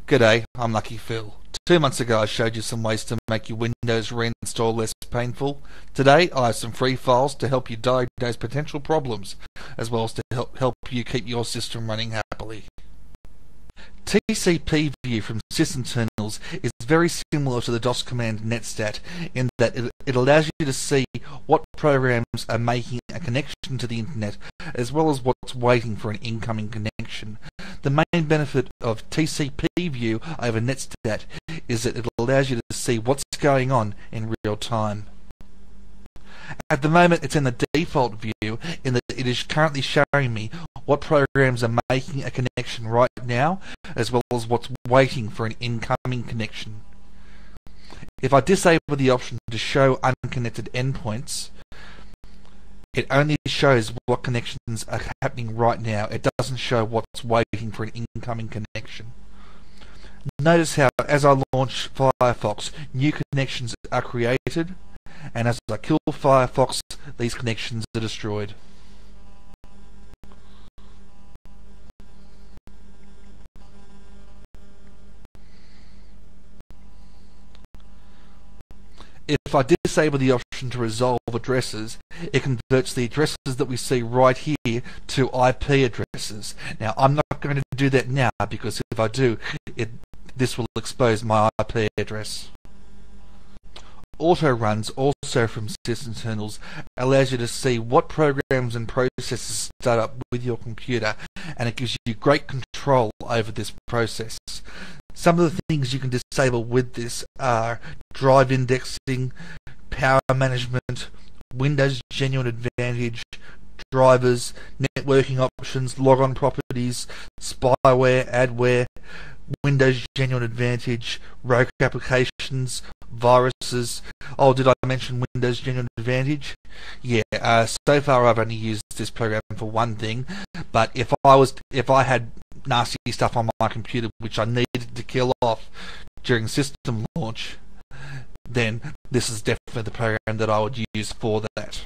G'day, I'm Lucky Phil. 2 months ago I showed you some ways to make your Windows reinstall less painful. Today I have some free files to help you diagnose potential problems, as well as to help you keep your system running happily. TCP view from sysinternals is very similar to the DOS command netstat in that it allows you to see what programs are making a connection to the internet, as well as what's waiting for an incoming connection. The main benefit of TCP view over netstat is that it allows you to see what's going on in real time. At the moment it's in the default view in that it is currently showing me what programs are making a connection right now, as well as what's waiting for an incoming connection. If I disable the option to show unconnected endpoints, it only shows what connections are happening right now. It doesn't show what's waiting for an incoming connection. Notice how as I launch Firefox, new connections are created, and as I kill Firefox, these connections are destroyed. If I disable the option to resolve addresses, it converts the addresses that we see right here to IP addresses. Now, I'm not going to do that now because if I do, this will expose my IP address. Auto runs, also from sysinternals, allows you to see what programs and processes start up with your computer, and it gives you great control over this process. Some of the things you can disable with this are drive indexing, power management, Windows Genuine Advantage, drivers, networking options, logon properties, spyware, adware, Windows Genuine Advantage, rogue applications, viruses. Oh, did I mention Windows Genuine Advantage? Yeah, so far I've only used this program for one thing, but if I had nasty stuff on my computer which I needed to kill off during system launch, then this is definitely the program that I would use for that.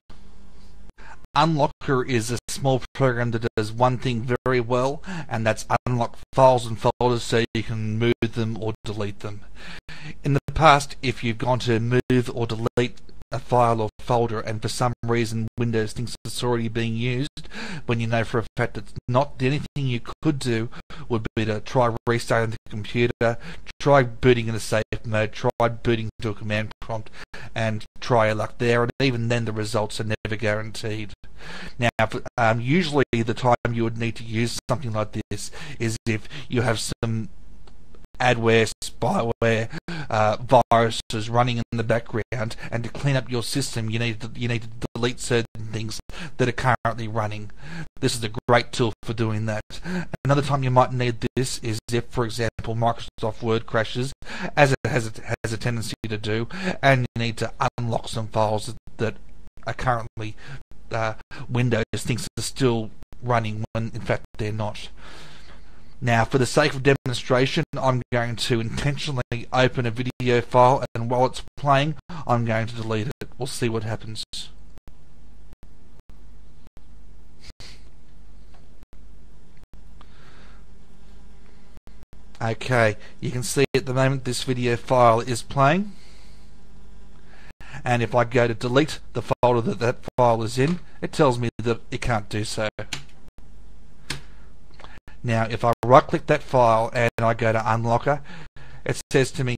Unlocker is a small program that does one thing very well, and that's unlock files and folders so you can move them or delete them. In the past, if you've gone to move or delete a file or folder and for some reason Windows thinks it's already being used, when you know for a fact it's not, the only thing you could do would be to try restarting the computer, try booting in a safe mode, try booting to a command prompt, and try your luck there, and even then the results are never guaranteed. Now, usually the time you would need to use something like this is if you have some adware, spyware, viruses running in the background, and to clean up your system you need to delete certain things that are currently running. This is a great tool for doing that. Another time you might need this is if, for example, Microsoft Word crashes, as it has a tendency to do, and you need to unlock some files that are currently Windows thinks are still running when in fact they're not. Now, for the sake of demonstration, I'm going to intentionally open a video file, and while it's playing, I'm going to delete it. We'll see what happens. Okay, you can see at the moment this video file is playing, and if I go to delete the folder that file is in, it tells me that it can't do so. Now, if I right click that file and I go to Unlocker, it says to me,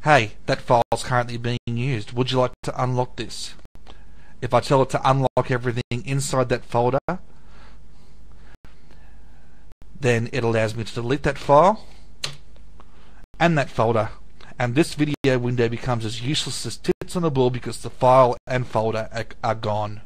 hey, that file is currently being used. Would you like to unlock this? If I tell it to unlock everything inside that folder, then it allows me to delete that file and that folder. And this video window becomes as useless as tits on a bull because the file and folder are gone.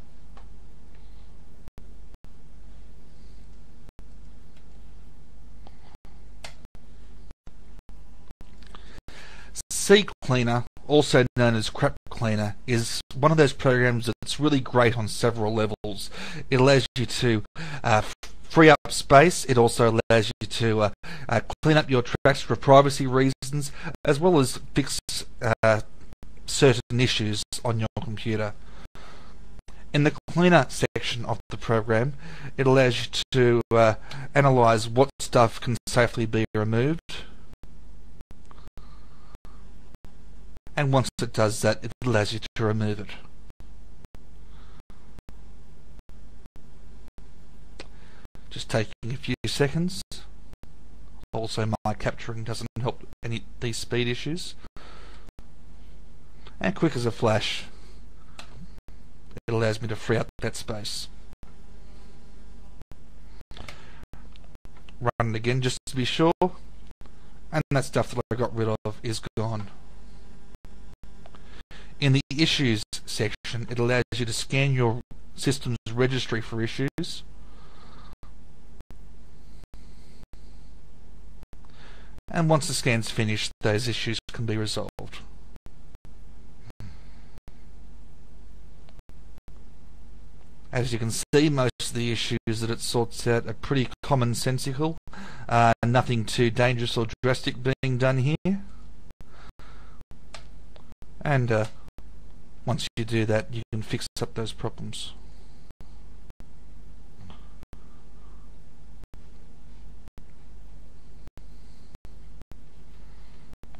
CCleaner, also known as Crap Cleaner, is one of those programs that's really great on several levels. It allows you to free up space. It also allows you to clean up your tracks for privacy reasons, as well as fix certain issues on your computer. In the cleaner section of the program, it allows you to analyze what stuff can safely be removed, and once it does that, it allows you to remove it. Just taking a few seconds. Also, my capturing doesn't help any these speed issues. And quick as a flash, it allows me to free up that space. Run it again just to be sure, and that stuff that I got rid of is gone. In the issues section, it allows you to scan your system's registry for issues. And once the scan's finished, those issues can be resolved. As you can see, most of the issues that it sorts out are pretty commonsensical. Nothing too dangerous or drastic being done here. And once you do that, you can fix up those problems.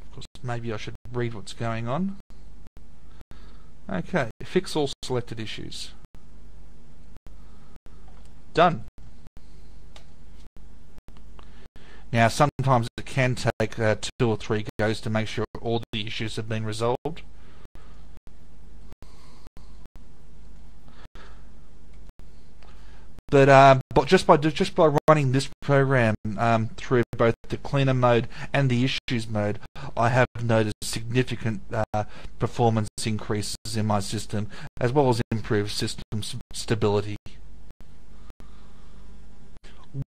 Of course, maybe I should read what's going on. Okay, fix all selected issues. Done. Now, sometimes it can take 2 or 3 goes to make sure all the issues have been resolved. But just by running this program through both the cleaner mode and the issues mode, I have noticed significant performance increases in my system, as well as improved system stability.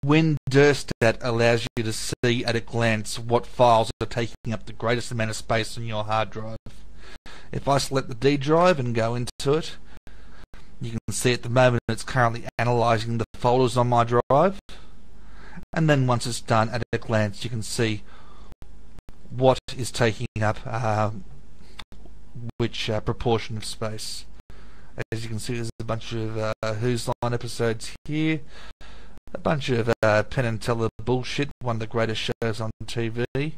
WinDirstat allows you to see at a glance what files are taking up the greatest amount of space on your hard drive. If I select the D drive and go into it, you can see at the moment it's currently analysing the folders on my drive, and then once it's done, at a glance you can see what is taking up which proportion of space. As you can see, there's a bunch of Who's Line episodes here, a bunch of Penn and Teller bullshit, one of the greatest shows on TV.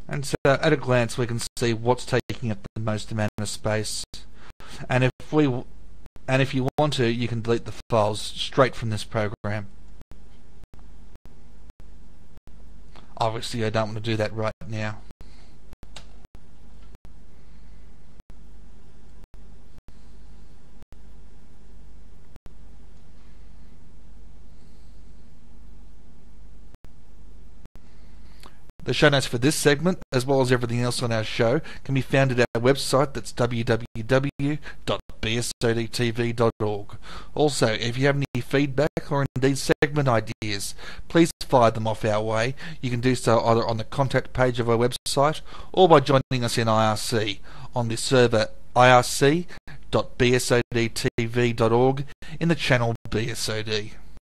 And so at a glance we can see what's taking up the most amount of space. And if you want to, you can delete the files straight from this program. Obviously I don't want to do that right now. The show notes for this segment, as well as everything else on our show, can be found at our website, that's www.bsodtv.org. Also, if you have any feedback or indeed segment ideas, please fire them off our way. You can do so either on the contact page of our website or by joining us in IRC on the server irc.bsodtv.org in the channel BSOD.